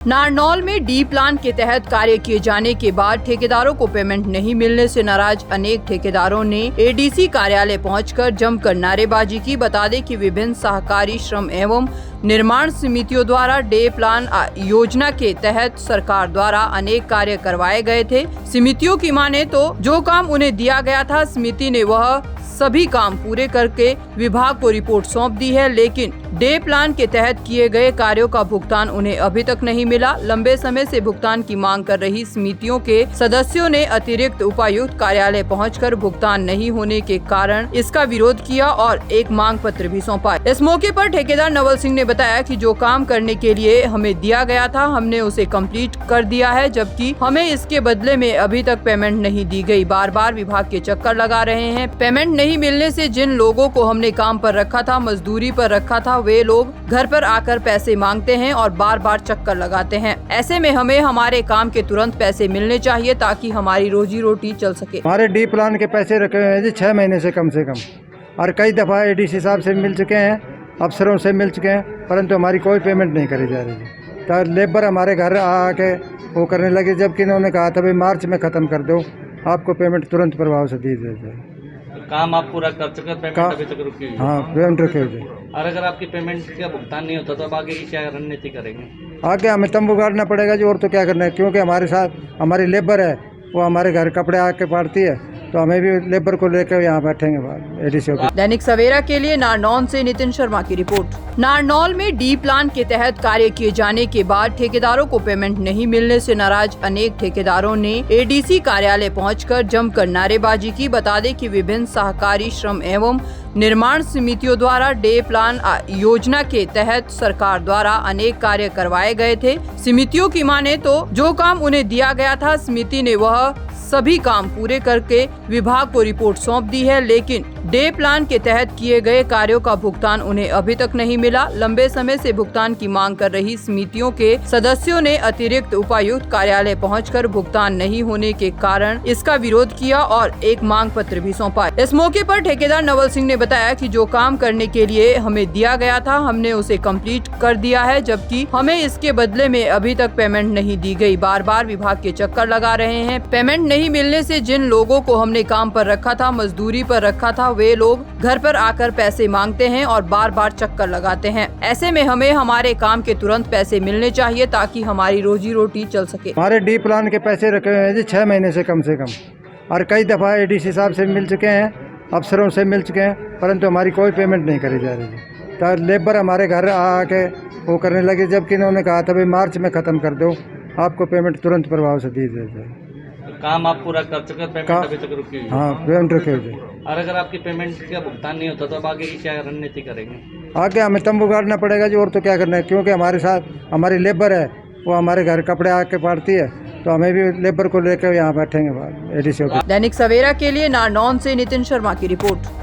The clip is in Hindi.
नारनौल में डी प्लान के तहत कार्य किए जाने के बाद ठेकेदारों को पेमेंट नहीं मिलने से नाराज अनेक ठेकेदारों ने एडीसी कार्यालय पहुंचकर जमकर नारेबाजी की। बता दें कि विभिन्न सहकारी श्रम एवं निर्माण समितियों द्वारा डे प्लान योजना के तहत सरकार द्वारा अनेक कार्य करवाए गए थे। समितियों की माने तो जो काम उन्हें दिया गया था, समिति ने वह सभी काम पूरे करके विभाग को रिपोर्ट सौंप दी है, लेकिन डे प्लान के तहत किए गए कार्यों का भुगतान उन्हें अभी तक नहीं मिला। लंबे समय से भुगतान की मांग कर रही समितियों के सदस्यों ने अतिरिक्त उपायुक्त कार्यालय पहुंचकर भुगतान नहीं होने के कारण इसका विरोध किया और एक मांग पत्र भी सौंपा। इस मौके पर ठेकेदार नवल सिंह ने बताया कि जो काम करने के लिए हमें दिया गया था, हमने उसे कंप्लीट कर दिया है, जबकि हमें इसके बदले में अभी तक पेमेंट नहीं दी गई। बार बार विभाग के चक्कर लगा रहे हैं। पेमेंट नहीं मिलने से जिन लोगों को हमने काम पर रखा था, मजदूरी पर रखा था, वे लोग घर पर आकर पैसे मांगते हैं और बार बार चक्कर लगाते हैं। ऐसे में हमें हमारे काम के तुरंत पैसे मिलने चाहिए ताकि हमारी रोजी रोटी चल सके। हमारे डी प्लान के पैसे रखे हुए हैं जी 6 महीने से कम और कई दफा एडीसी साहब से मिल चुके हैं, अफसरों से मिल चुके हैं, परंतु हमारी कोई पेमेंट नहीं करी जा रही। तो लेबर हमारे घर आके वो करने लगे, जबकि इन्होंने कहा था भाई मार्च में ख़त्म कर दो, आपको पेमेंट तुरंत प्रभाव से दी जाए। काम आप पूरा कर चुके, पेमेंट अभी तक रुकी हुई है। हाँ, पेमेंट रुकी हुई है। और अगर आपकी पेमेंट का भुगतान नहीं होता तो अब आगे की क्या रणनीति करेंगे? आगे हमें तंबू गाड़ना पड़ेगा जी, और तो क्या करना है, क्योंकि हमारे साथ हमारी लेबर है, वो हमारे घर कपड़े आके पाड़ती है, तो हमें भी लेबर को लेकर यहाँ बैठेंगे एडीसी। दैनिक सवेरा के लिए नारनौल से नितिन शर्मा की रिपोर्ट। नारनौल में डी प्लान के तहत कार्य किए जाने के बाद ठेकेदारों को पेमेंट नहीं मिलने से नाराज अनेक ठेकेदारों ने एडीसी कार्यालय पहुंचकर जमकर नारेबाजी की। बता दें कि विभिन्न सहकारी श्रम एवं निर्माण समितियों द्वारा डे प्लान योजना के तहत सरकार द्वारा अनेक कार्य करवाए गए थे। समितियों की माने तो जो काम उन्हें दिया गया था, समिति ने वह सभी काम पूरे करके विभाग को रिपोर्ट सौंप दी है, लेकिन डे प्लान के तहत किए गए कार्यों का भुगतान उन्हें अभी तक नहीं मिला। लंबे समय से भुगतान की मांग कर रही समितियों के सदस्यों ने अतिरिक्त उपायुक्त कार्यालय पहुंचकर भुगतान नहीं होने के कारण इसका विरोध किया और एक मांग पत्र भी सौंपा। इस मौके पर ठेकेदार नवल सिंह ने बताया कि जो काम करने के लिए हमें दिया गया था, हमने उसे कंप्लीट कर दिया है, जबकि हमें इसके बदले में अभी तक पेमेंट नहीं दी गई। बार बार विभाग के चक्कर लगा रहे हैं। पेमेंट नहीं मिलने से जिन लोगों को हमने काम पर रखा था, मजदूरी पर रखा था, वे लोग घर पर आकर पैसे मांगते हैं और बार बार चक्कर लगाते हैं। ऐसे में हमें हमारे काम के तुरंत पैसे मिलने चाहिए ताकि हमारी रोजी रोटी चल सके। हमारे डी प्लान के पैसे रखे हुए हैं जी 6 महीने से कम और कई दफा एडीसी साहब से मिल चुके हैं, अफसरों से मिल चुके हैं, परंतु हमारी कोई पेमेंट नहीं करी जा रही। तो लेबर हमारे घर आके वो करने लगे, जबकि इन्होंने कहा था भाई मार्च में ख़त्म कर दो, आपको पेमेंट तुरंत प्रभाव से दी जाए। काम आप पूरा कर चुके, पेमेंट अभी तक रुकी हुई है। हाँ, पेमेंट रुकी हुई है। और अगर आपकी पेमेंट का भुगतान नहीं होता तो अब आगे की क्या रणनीति करेंगे? आगे हमें तंबू गाड़ना पड़ेगा जी, और तो क्या करना है, क्योंकि हमारे साथ हमारी लेबर है, वो हमारे घर कपड़े आके पाड़ती है, तो हमें भी लेबर को लेकर यहाँ बैठेंगे एडीसी। दैनिक सवेरा के लिए नारनौल से नितिन शर्मा की रिपोर्ट।